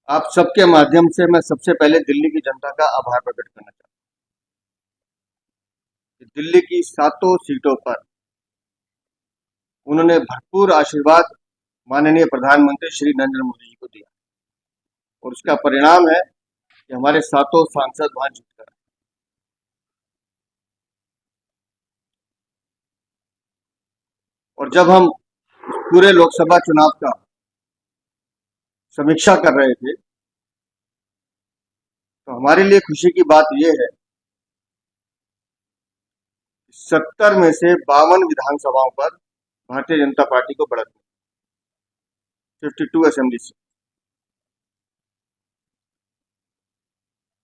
आप सबके माध्यम से मैं सबसे पहले दिल्ली की जनता का आभार प्रकट करना चाहता हूँ कि दिल्ली की सातों सीटों पर उन्होंने भरपूर आशीर्वाद माननीय प्रधानमंत्री श्री नरेंद्र मोदी जी को दिया और उसका परिणाम है कि हमारे सातों सांसद वहां जीत कर आए। और जब हम पूरे लोकसभा चुनाव का समीक्षा कर रहे थे तो हमारे लिए खुशी की बात यह है कि 70 में से 52 विधानसभाओं पर भारतीय जनता पार्टी को बढ़त मिली, 52 असेंबली सीट।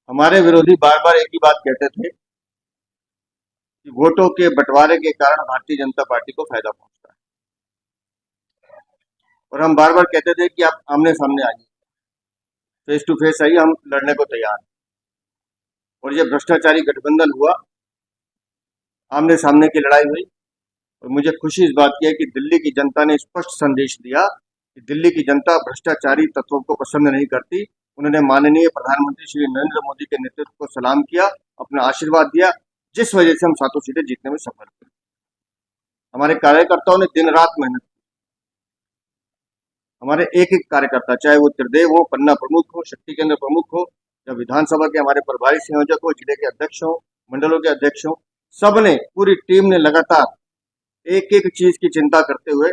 हमारे विरोधी बार बार एक ही बात कहते थे कि वोटों के बंटवारे के कारण भारतीय जनता पार्टी को फायदा पहुंचता है और हम बार बार कहते थे कि आप आमने सामने आइए, फेस टू फेस आइए, हम लड़ने को तैयार हैं। और ये भ्रष्टाचारी गठबंधन हुआ, आमने सामने की लड़ाई हुई और मुझे खुशी इस बात की है कि दिल्ली की जनता ने स्पष्ट संदेश दिया कि दिल्ली की जनता भ्रष्टाचारी तत्वों को पसंद नहीं करती। उन्होंने माननीय प्रधानमंत्री श्री नरेंद्र मोदी के नेतृत्व को सलाम किया, अपना आशीर्वाद दिया, जिस वजह से हम सातों सीटें जीतने में सफल हुए। हमारे कार्यकर्ताओं ने दिन रात मेहनत की। हमारे एक एक कार्यकर्ता, चाहे वो त्रिदेव हो, पन्ना प्रमुख हो, शक्ति केंद्र प्रमुख हो, या विधानसभा के हमारे प्रभारी संयोजक हो, जिले के अध्यक्ष हो, मंडलों के अध्यक्ष हो, सबने, पूरी टीम ने लगातार एक एक चीज की चिंता करते हुए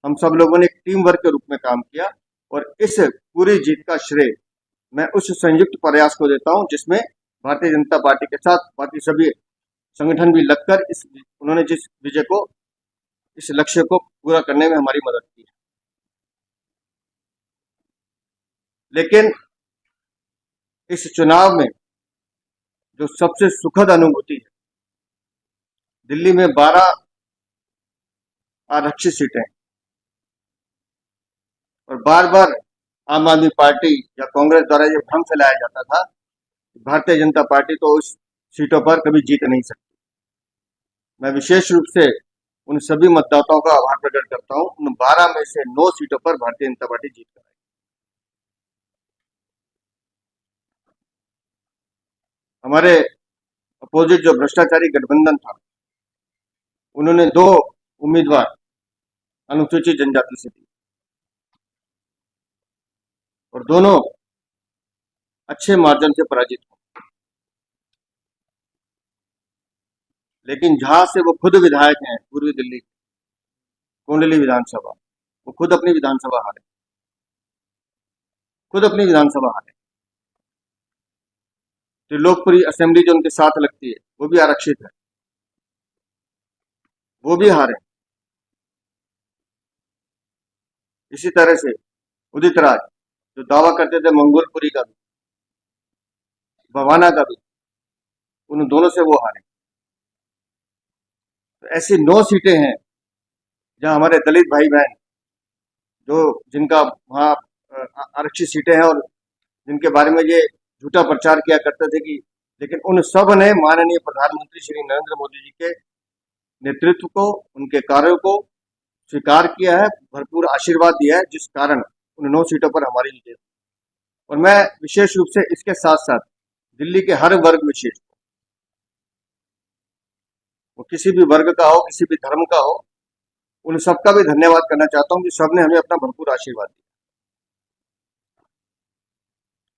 हम सब लोगों ने एक टीम वर्क के रूप में काम किया। और इस पूरी जीत का श्रेय मैं उस संयुक्त प्रयास को देता हूं जिसमें भारतीय जनता पार्टी के साथ बाकी सभी संगठन भी लगकर इस उन्होंने जिस विजय को, इस लक्ष्य को पूरा करने में हमारी मदद की है। लेकिन इस चुनाव में जो सबसे सुखद अनुभूति है, दिल्ली में 12 आरक्षित सीटें और बार बार आम आदमी पार्टी या कांग्रेस द्वारा ये भ्रम फैलाया जाता था कि भारतीय जनता पार्टी तो उस सीटों पर कभी जीत नहीं सकती। मैं विशेष रूप से उन सभी मतदाताओं का आभार प्रकट करता हूं। उन 12 में से 9 सीटों पर भारतीय जनता पार्टी जीत कर आई। हमारे अपोजिट जो भ्रष्टाचारी गठबंधन था, उन्होंने 2 उम्मीदवार अनुसूचित जनजाति से दिए और दोनों अच्छे मार्जिन से पराजित हुए। लेकिन जहां से वो खुद विधायक हैं, पूर्वी दिल्ली कोंडली विधानसभा, वो खुद अपनी विधानसभा हारे, खुद अपनी विधानसभा हारे। त्रिलोकपुरी असेंबली जो उनके साथ लगती है, वो भी आरक्षित है, वो भी हारे। इसी तरह से उदित राज जो दावा करते थे मंगोलपुरी का भी, भवाना का भी, उन दोनों से वो हारे। तो ऐसी 9 सीटें हैं जहां हमारे दलित भाई बहन, जो जिनका वहां आरक्षित सीटें हैं और जिनके बारे में ये झूठा प्रचार किया करते थे कि, लेकिन उन सब ने माननीय प्रधानमंत्री श्री नरेंद्र मोदी जी के नेतृत्व को, उनके कार्यों को स्वीकार किया है, भरपूर आशीर्वाद दिया है, जिस कारण उन 9 सीटों पर हमारी जीत। और मैं विशेष रूप से इसके साथ साथ दिल्ली के हर वर्ग विशेष, वो किसी भी वर्ग का हो, किसी भी धर्म का हो, उन सबका भी धन्यवाद करना चाहता हूं कि सबने हमें अपना भरपूर आशीर्वाद दिया।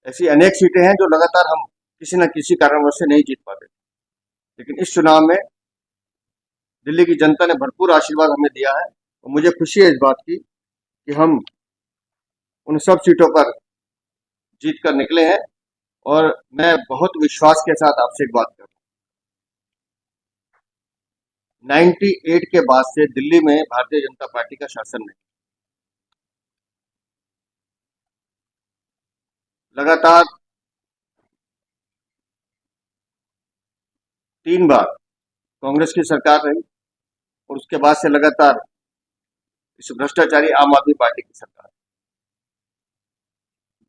ऐसी अनेक सीटें हैं जो लगातार हम किसी न किसी कारणवश से नहीं जीत पाते, लेकिन इस चुनाव में दिल्ली की जनता ने भरपूर आशीर्वाद हमें दिया है और मुझे खुशी है इस बात की कि हम उन सब सीटों पर जीत कर निकले हैं। और मैं बहुत विश्वास के साथ आपसे एक बात कर रहा हूं, 98 के बाद से दिल्ली में भारतीय जनता पार्टी का शासन नहीं, लगातार 3 बार कांग्रेस की सरकार रही और उसके बाद से लगातार इस भ्रष्टाचारी आम आदमी पार्टी की सरकार।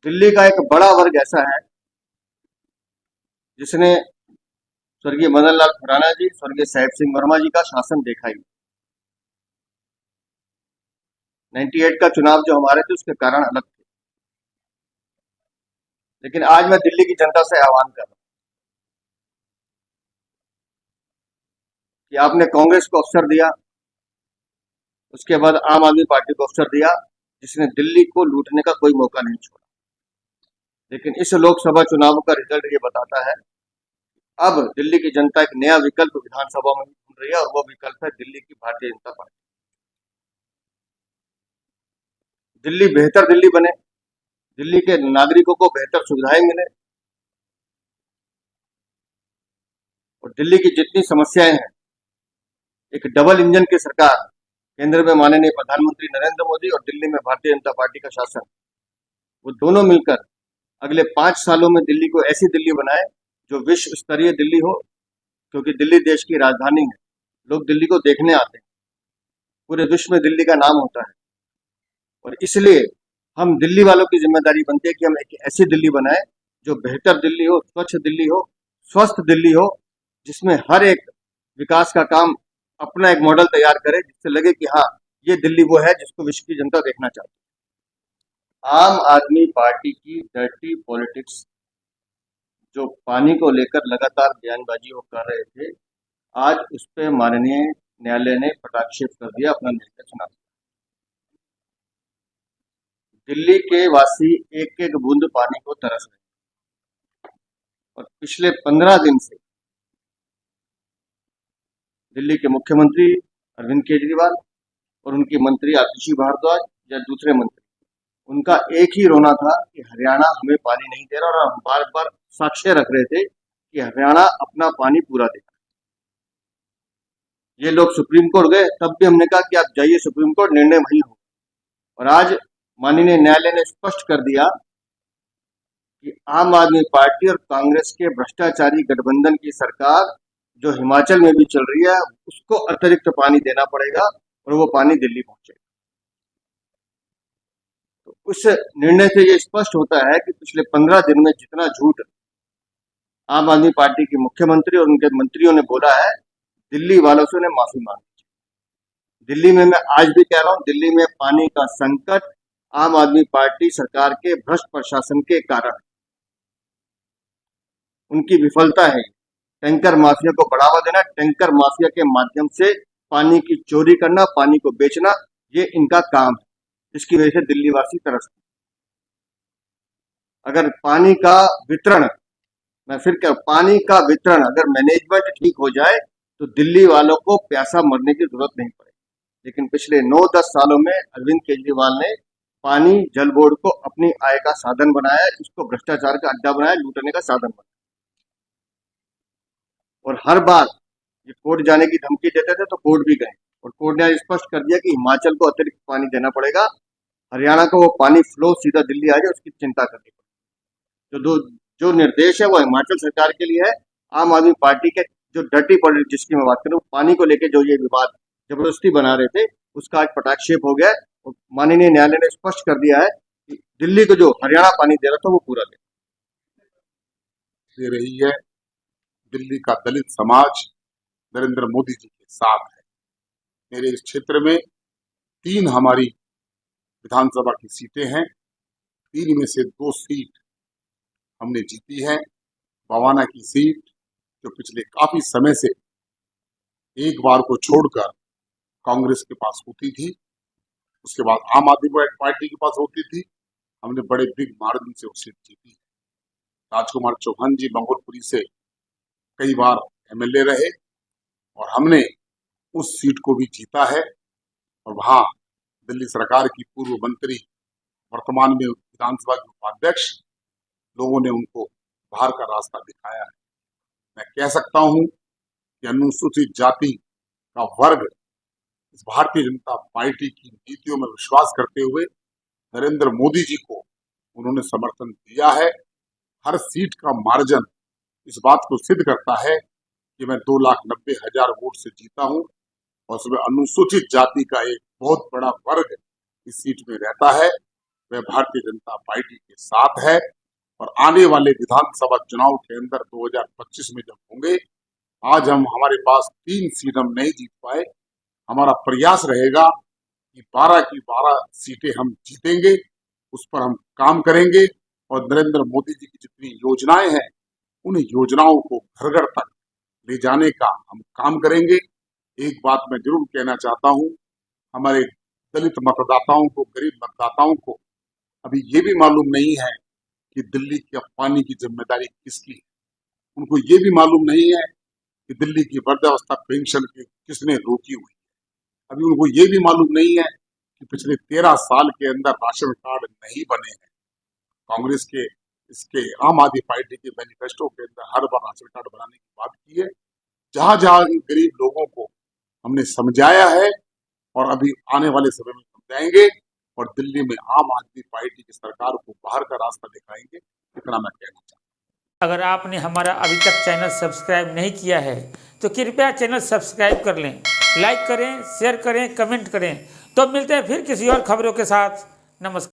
दिल्ली का एक बड़ा वर्ग ऐसा है जिसने स्वर्गीय मदन लाल खुराना जी, स्वर्गीय साहेब सिंह वर्मा जी का शासन देखा ही। 98 का चुनाव जो हमारे थे उसके कारण अलग थे। लेकिन आज मैं दिल्ली की जनता से आह्वान कर रहा हूं कि आपने कांग्रेस को अवसर दिया, उसके बाद आम आदमी पार्टी को अवसर दिया, जिसने दिल्ली को लूटने का कोई मौका नहीं छोड़ा। लेकिन इस लोकसभा चुनाव का रिजल्ट ये बताता है, अब दिल्ली की जनता एक नया विकल्प विधानसभा में ढूंढ रही है और वो विकल्प है दिल्ली की भारतीय जनता पार्टी। दिल्ली बेहतर दिल्ली बने, दिल्ली के नागरिकों को बेहतर सुविधाएं मिले और दिल्ली की जितनी समस्याएं हैं, एक डबल इंजन की सरकार, केंद्र में माननीय प्रधानमंत्री नरेंद्र मोदी और दिल्ली में भारतीय जनता पार्टी का शासन, वो दोनों मिलकर अगले 5 सालों में दिल्ली को ऐसी दिल्ली बनाए जो विश्व स्तरीय दिल्ली हो, क्योंकि दिल्ली देश की राजधानी है, लोग दिल्ली को देखने आते हैं, पूरे विश्व में दिल्ली का नाम होता है और इसलिए हम दिल्ली वालों की जिम्मेदारी बनती है कि हम एक ऐसी दिल्ली बनाए जो बेहतर दिल्ली हो, स्वच्छ दिल्ली हो, स्वस्थ दिल्ली हो, जिसमें हर एक विकास का काम अपना एक मॉडल तैयार करे, जिससे लगे कि हाँ, ये दिल्ली वो है जिसको विश्व की जनता देखना चाहती है। आम आदमी पार्टी की डर्टी पॉलिटिक्स, जो पानी को लेकर लगातार बयानबाजी वो कर रहे थे, आज उस पर माननीय न्यायालय ने पटाक्षेप कर दिया, अपना निर्णय सुना दिया। दिल्ली के वासी एक एक बूंद पानी को तरस रहे और पिछले 15 दिन से दिल्ली के मुख्यमंत्री अरविंद केजरीवाल और उनकी मंत्री आतिशी भारद्वाज या दूसरे मंत्री, उनका एक ही रोना था कि हरियाणा हमें पानी नहीं दे रहा और हम बार बार साक्ष्य रख रहे थे कि हरियाणा अपना पानी पूरा देगा। ये लोग सुप्रीम कोर्ट गए, तब भी हमने कहा कि आप जाइए सुप्रीम कोर्ट, निर्णय वही हो। और आज माननीय न्यायालय ने स्पष्ट कर दिया कि आम आदमी पार्टी और कांग्रेस के भ्रष्टाचारी गठबंधन की सरकार जो हिमाचल में भी चल रही है, उसको अतिरिक्त पानी देना पड़ेगा और वो पानी दिल्ली पहुंचेगा। तो उस निर्णय से ये स्पष्ट होता है कि पिछले 15 दिन में जितना झूठ आम आदमी पार्टी के मुख्यमंत्री और उनके मंत्रियों ने बोला है, दिल्ली वालों से उन्हें माफी मांगनी चाहिए। दिल्ली में मैं आज भी कह रहा हूं, दिल्ली में पानी का संकट आम आदमी पार्टी सरकार के भ्रष्ट प्रशासन के कारण, उनकी विफलता है। टैंकर माफिया को बढ़ावा देना, टैंकर माफिया के माध्यम से पानी की चोरी करना, पानी को बेचना, ये इनका काम है, जिसकी वजह से दिल्ली वासी तरसते। अगर पानी का वितरण, मैं फिर कह, पानी का वितरण अगर मैनेजमेंट ठीक हो जाए तो दिल्ली वालों को प्यासा मरने की जरूरत नहीं पड़ेगी। लेकिन पिछले 9-10 सालों में अरविंद केजरीवाल ने पानी जल बोर्ड को अपनी आय का साधन बनाया, इसको भ्रष्टाचार का अड्डा बनाया, लूटने का साधन बनाया। और हर बार ये कोर्ट जाने की धमकी देते थे तो कोर्ट भी गए और कोर्ट ने स्पष्ट कर दिया कि हिमाचल को अतिरिक्त पानी देना पड़ेगा, हरियाणा को वो पानी फ्लो सीधा दिल्ली आ जाए उसकी चिंता करनी पड़ेगी। जो निर्देश है वो हिमाचल सरकार के लिए है। आम आदमी पार्टी के जो डर्टी पॉलिटिक्स जिसकी मैं बात करूं, पानी को लेकर जो ये विवाद जबरदस्ती बना रहे थे, उसका आज पटाक्षेप हो गया और माननीय न्यायालय ने स्पष्ट कर दिया है कि दिल्ली को जो हरियाणा पानी दे रहा था वो पूरा दे रही है। दिल्ली का दलित समाज नरेंद्र मोदी जी के साथ है। मेरे इस क्षेत्र में 3 हमारी विधानसभा की सीटें हैं, 3 में से 2 सीट हमने जीती है। बवाना की सीट जो पिछले काफी समय से एक बार को छोड़कर कांग्रेस के पास होती थी, उसके बाद आम आदमी पार्टी के पास होती थी, हमने बड़े बिग मार्जिन से वो सीट जीती है। राजकुमार चौहान जी मंगोलपुरी से कई बार एमएलए रहे और हमने उस सीट को भी जीता है और वहां दिल्ली सरकार की पूर्व मंत्री, वर्तमान में विधानसभा के उपाध्यक्ष, लोगों ने उनको बाहर का रास्ता दिखाया है। मैं कह सकता हूं कि अनुसूचित जाति का वर्ग इस भारतीय जनता पार्टी की नीतियों में विश्वास करते हुए नरेंद्र मोदी जी को उन्होंने समर्थन दिया है। हर सीट का मार्जिन इस बात को सिद्ध करता है कि मैं 2,90,000 वोट से जीता हूं और उसमें अनुसूचित जाति का एक बहुत बड़ा वर्ग इस सीट में रहता है, वह भारतीय जनता पार्टी के साथ है। और आने वाले विधानसभा चुनाव के अंदर 2025 में जब होंगे, आज हमारे पास 3 सीट हम नहीं जीत पाए, हमारा प्रयास रहेगा कि 12 की 12 सीटें हम जीतेंगे, उस पर हम काम करेंगे और नरेंद्र मोदी जी की जितनी योजनाएं हैं उन योजनाओं को घर घर तक ले जाने का हम काम करेंगे। एक बात मैं जरूर कहना चाहता हूं, हमारे दलित मतदाताओं को, गरीब मतदाताओं को अभी ये भी मालूम नहीं है कि दिल्ली के पानी की जिम्मेदारी किसकी है। उनको ये भी मालूम नहीं है कि दिल्ली की वृद्धावस्था पेंशन की किसने रोकी हुई है। अभी उनको ये भी मालूम नहीं है कि पिछले 13 साल के अंदर राशन कार्ड नहीं बने हैं। कांग्रेस के इसके आम आदमी पार्टी के मैनिफेस्टो के अंदर हर बार राशन कार्ड बनाने की बात की है। जहां जहां गरीब लोगों को हमने समझाया है और अभी आने वाले समय में समझाएंगे और दिल्ली में आम आदमी पार्टी की सरकार को बाहर का रास्ता दिखाएंगे। इतना मैं कहना चाहता हूं। अगर आपने हमारा अभी तक चैनल सब्सक्राइब नहीं किया है तो कृपया चैनल सब्सक्राइब कर लें, लाइक करें, शेयर करें, कमेंट करें। तो मिलते हैं फिर किसी और खबरों के साथ। नमस्कार।